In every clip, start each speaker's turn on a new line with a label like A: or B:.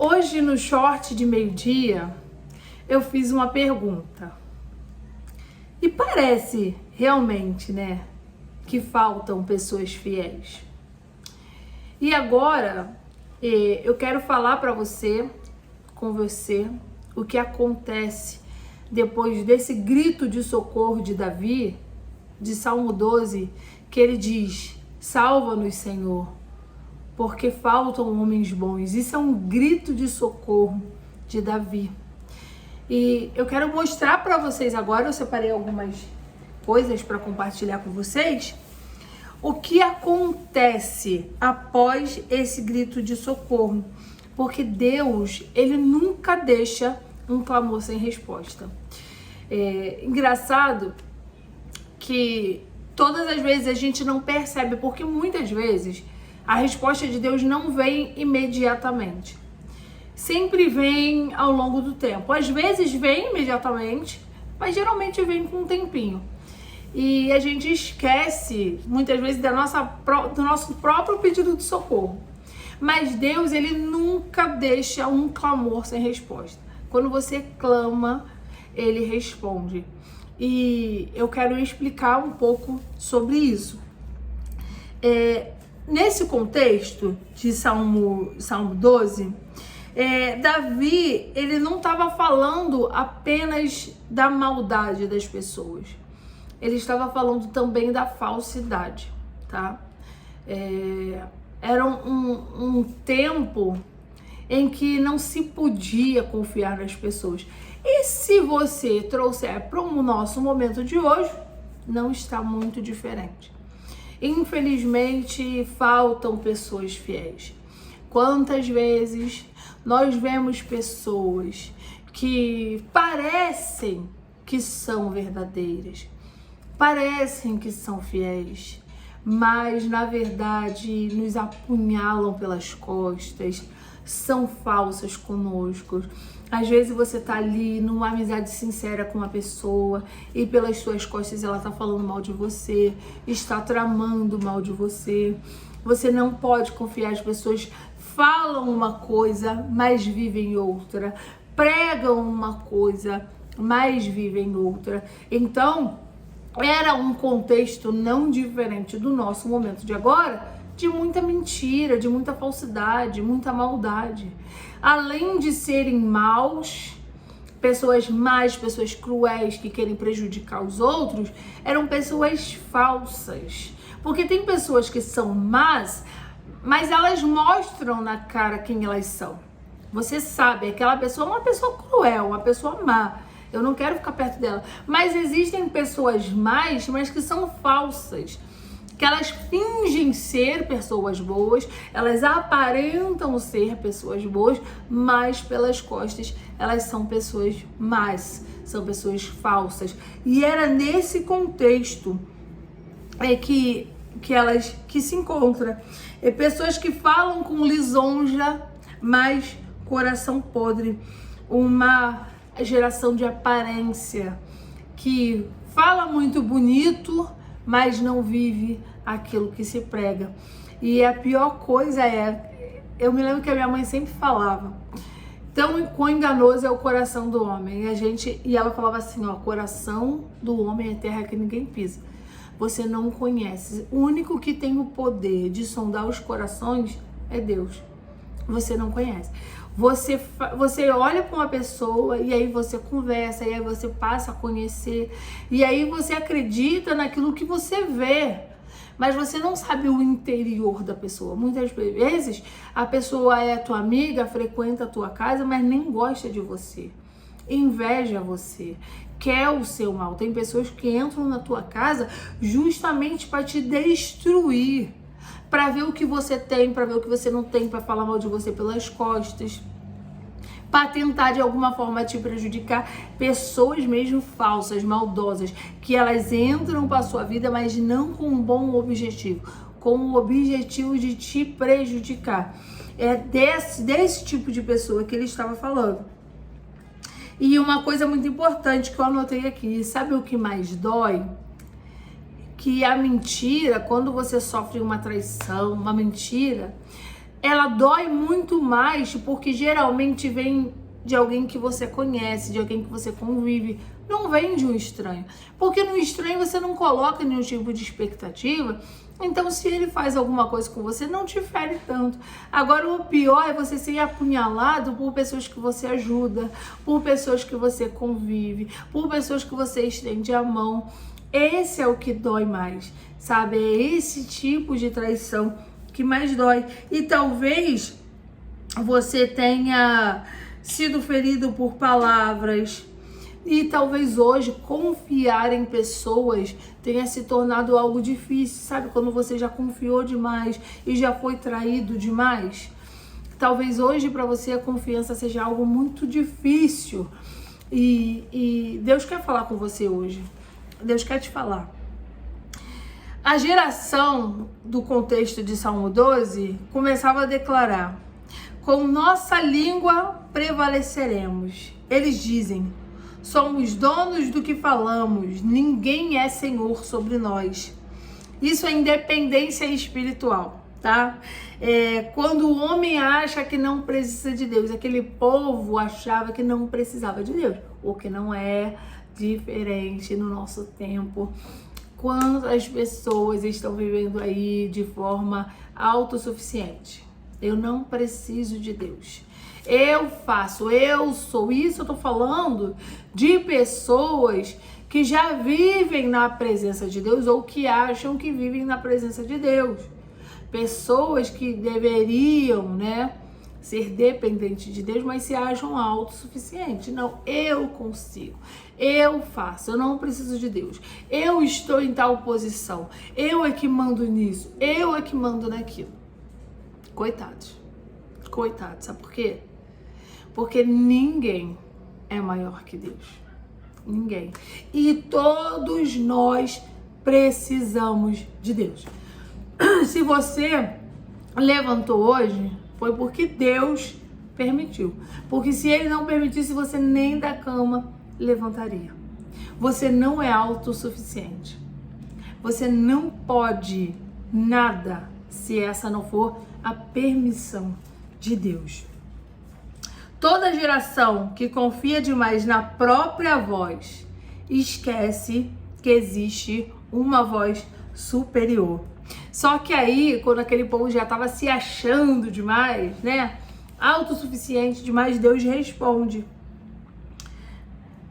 A: Hoje no short de meio-dia eu fiz uma pergunta e parece realmente, né, que faltam pessoas fiéis. E agora eu quero falar para você, com você, o que acontece depois desse grito de socorro de Davi, de Salmo 12, que ele diz: salva-nos, Senhor, porque faltam homens bons. Isso é um grito de socorro de Davi. E eu quero mostrar para vocês agora, eu separei algumas coisas para compartilhar com vocês, o que acontece após esse grito de socorro. Porque Deus, ele nunca deixa um clamor sem resposta. É engraçado que todas as vezes a gente não percebe, porque muitas vezes a resposta de Deus não vem imediatamente. Sempre vem ao longo do tempo. Às vezes vem imediatamente, mas geralmente vem com um tempinho. E a gente esquece, muitas vezes, do nosso próprio pedido de socorro. Mas Deus, ele nunca deixa um clamor sem resposta. Quando você clama, ele responde. E eu quero explicar um pouco sobre isso. Nesse contexto de Salmo 12, Davi, ele não estava falando apenas da maldade das pessoas. Ele estava falando também da falsidade, tá? Era um tempo em que não se podia confiar nas pessoas. E se você trouxer para o nosso momento de hoje, não está muito diferente. Infelizmente, faltam pessoas fiéis. Quantas vezes nós vemos pessoas que parecem que são verdadeiras, parecem que são fiéis, mas na verdade nos apunhalam pelas costas, são falsas conosco. Às vezes você tá ali numa amizade sincera com uma pessoa e pelas suas costas ela tá falando mal de você, está tramando mal de você. Você não pode confiar, as pessoas falam uma coisa, mas vivem outra. Pregam uma coisa, mas vivem outra. Então, era um contexto não diferente do nosso momento de agora, de muita mentira, de muita falsidade, muita maldade. Além de serem maus, pessoas más, pessoas cruéis que querem prejudicar os outros, eram pessoas falsas. Porque tem pessoas que são más, mas elas mostram na cara quem elas são. Você sabe, aquela pessoa é uma pessoa cruel, uma pessoa má. Eu não quero ficar perto dela. Mas existem pessoas más, mas que são falsas. Que elas fingem ser pessoas boas, elas aparentam ser pessoas boas, mas pelas costas elas são pessoas más, são pessoas falsas. E era nesse contexto que se encontra. Pessoas que falam com lisonja, mas coração podre. Uma geração de aparência, que fala muito bonito, mas não vive aquilo que se prega. E a pior coisa eu me lembro que a minha mãe sempre falava, quão enganoso é o coração do homem. E ela falava assim, ó, coração do homem é terra que ninguém pisa. Você não conhece. O único que tem o poder de sondar os corações é Deus. Você não conhece. Você olha para uma pessoa e aí você conversa, e aí você passa a conhecer, e aí você acredita naquilo que você vê, mas você não sabe o interior da pessoa. Muitas vezes a pessoa é tua amiga, frequenta a tua casa, mas nem gosta de você, inveja você, quer o seu mal. Tem pessoas que entram na tua casa justamente para te destruir, para ver o que você tem, para ver o que você não tem, para falar mal de você pelas costas, para tentar de alguma forma te prejudicar. Pessoas mesmo falsas, maldosas, que elas entram para sua vida, mas não com um bom objetivo, com o objetivo de te prejudicar. É desse tipo de pessoa que ele estava falando. E uma coisa muito importante que eu anotei aqui, sabe o que mais dói? Que a mentira, quando você sofre uma traição, uma mentira, ela dói muito mais porque geralmente vem de alguém que você conhece, de alguém que você convive, não vem de um estranho. Porque no estranho você não coloca nenhum tipo de expectativa, então se ele faz alguma coisa com você, não te fere tanto. Agora o pior é você ser apunhalado por pessoas que você ajuda, por pessoas que você convive, por pessoas que você estende a mão. Esse é o que dói mais, sabe? É esse tipo de traição que mais dói. E talvez você tenha sido ferido por palavras, e talvez hoje confiar em pessoas tenha se tornado algo difícil, sabe? Quando você já confiou demais e já foi traído demais. Talvez hoje para você a confiança seja algo muito difícil. E Deus quer falar com você hoje. Deus quer te falar. A geração do contexto de Salmo 12 começava a declarar: com nossa língua prevaleceremos. Eles dizem: somos donos do que falamos, ninguém é senhor sobre nós. Isso é independência espiritual, tá? Quando o homem acha que não precisa de Deus, aquele povo achava que não precisava de Deus, o que não é diferente no nosso tempo. Quantas pessoas estão vivendo aí de forma autossuficiente? Eu não preciso de Deus. Eu faço, eu sou. Isso eu tô falando de pessoas que já vivem na presença de Deus ou que acham que vivem na presença de Deus. Pessoas que deveriam, né, ser dependentes de Deus, mas se acham autossuficientes. Não, eu consigo, eu faço, eu não preciso de Deus. Eu estou em tal posição, eu é que mando nisso, eu é que mando naquilo. Coitados, coitados, sabe por quê? Porque ninguém é maior que Deus. Ninguém. E todos nós precisamos de Deus. Se você levantou hoje, foi porque Deus permitiu. Porque se Ele não permitisse, você nem da cama levantaria. Você não é autossuficiente. Você não pode nada se essa não for a permissão de Deus. Toda geração que confia demais na própria voz esquece que existe uma voz superior. Só que aí, quando aquele povo já estava se achando demais, né, autossuficiente demais, Deus responde: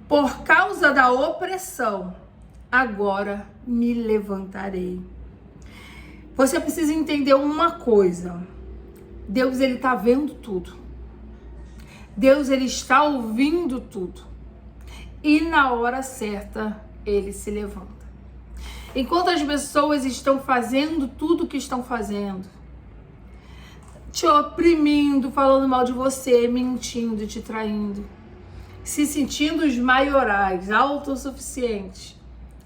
A: por causa da opressão, agora me levantarei. Você precisa entender uma coisa: Deus, ele tá vendo tudo. Deus, ele está ouvindo tudo. E na hora certa, ele se levanta. Enquanto as pessoas estão fazendo tudo o que estão fazendo, te oprimindo, falando mal de você, mentindo, te traindo, se sentindo os maiorais, autossuficientes,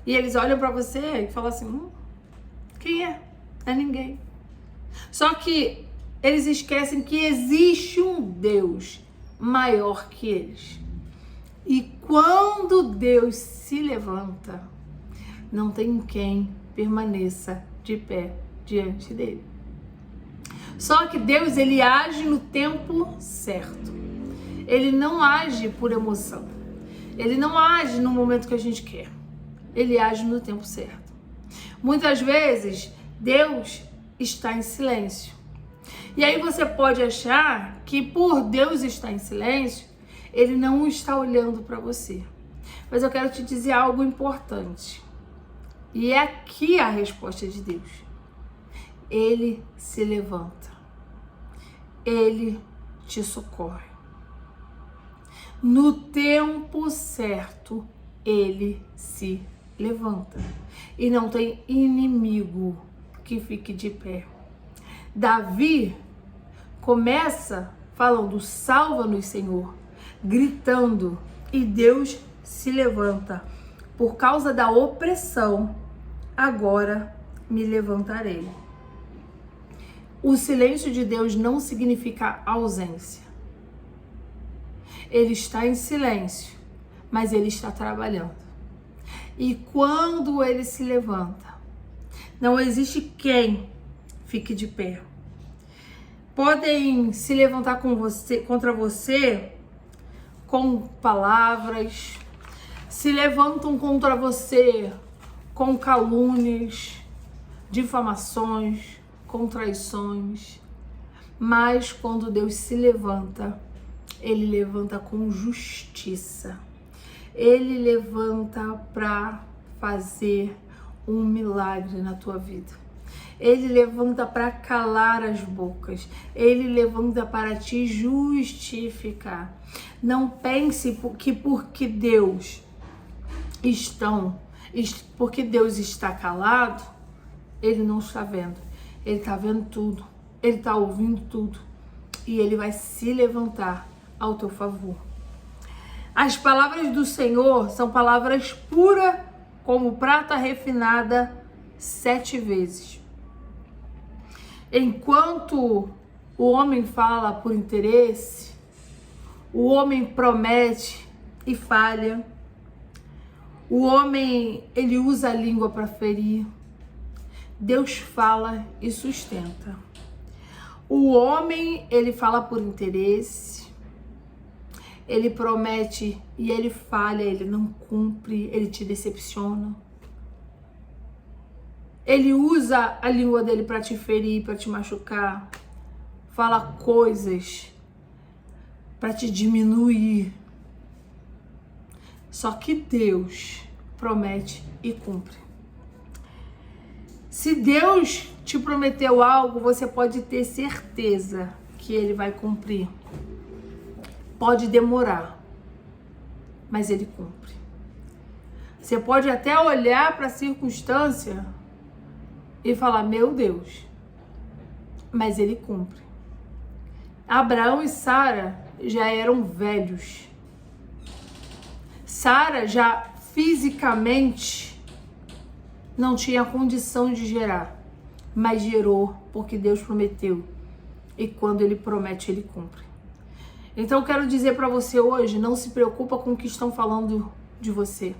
A: e eles olham pra você e falam assim: quem é? Não é ninguém. Só que eles esquecem que existe um Deus maior que eles. E quando Deus se levanta, não tem quem permaneça de pé diante dele. Só que Deus, ele age no tempo certo. Ele não age por emoção. Ele não age no momento que a gente quer. Ele age no tempo certo. Muitas vezes, Deus está em silêncio. E aí você pode achar que por Deus estar em silêncio, ele não está olhando para você. Mas eu quero te dizer algo importante. E é aqui a resposta de Deus. Ele se levanta. Ele te socorre. No tempo certo, ele se levanta. E não tem inimigo que fique de pé. Davi começa falando: salva-nos, Senhor, gritando, e Deus se levanta. Por causa da opressão, agora me levantarei. O silêncio de Deus não significa ausência. Ele está em silêncio, mas ele está trabalhando. E quando ele se levanta, não existe quem fique de pé. podem se levantar contra você com palavras, se levantam contra você com calúnias, difamações, com traições. Mas quando Deus se levanta, Ele levanta com justiça. Ele levanta para fazer um milagre na tua vida. Ele levanta para calar as bocas. Ele levanta para te justificar. Não pense que porque Deus está calado, Ele não está vendo. Ele está vendo tudo. Ele está ouvindo tudo. E Ele vai se levantar ao teu favor. As palavras do Senhor são palavras puras como prata refinada 7 vezes. Enquanto o homem fala por interesse, o homem promete e falha. O homem, ele usa a língua para ferir. Deus fala e sustenta. O homem, ele fala por interesse. Ele promete e ele falha, ele não cumpre, ele te decepciona. Ele usa a língua dele para te ferir, para te machucar. Fala coisas para te diminuir. Só que Deus promete e cumpre. Se Deus te prometeu algo, você pode ter certeza que Ele vai cumprir. Pode demorar, mas Ele cumpre. Você pode até olhar para a circunstância e falar, meu Deus, mas Ele cumpre. Abraão e Sara já eram velhos. Sara já fisicamente não tinha condição de gerar, mas gerou porque Deus prometeu. E quando Ele promete, Ele cumpre. Então eu quero dizer para você hoje, não se preocupa com o que estão falando de você.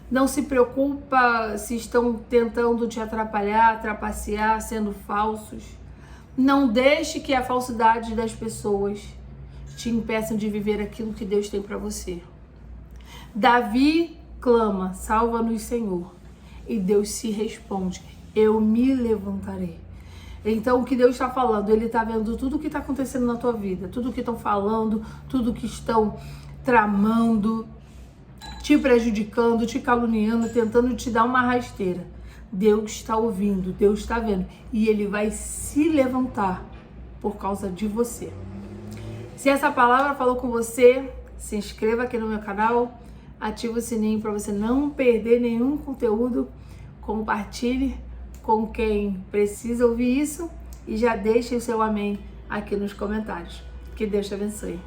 A: Não se preocupa se estão tentando te atrapalhar, trapacear, sendo falsos. Não deixe que a falsidade das pessoas te impeçam de viver aquilo que Deus tem para você. Davi clama, salva-nos, Senhor. E Deus se responde, eu me levantarei. Então o que Deus está falando, Ele está vendo tudo o que está acontecendo na tua vida, tudo o que estão falando, tudo o que estão tramando, te prejudicando, te caluniando, tentando te dar uma rasteira. Deus está ouvindo, Deus está vendo e Ele vai se levantar por causa de você. Se essa palavra falou com você, se inscreva aqui no meu canal, ativa o sininho para você não perder nenhum conteúdo, compartilhe com quem precisa ouvir isso e já deixe o seu amém aqui nos comentários. Que Deus te abençoe.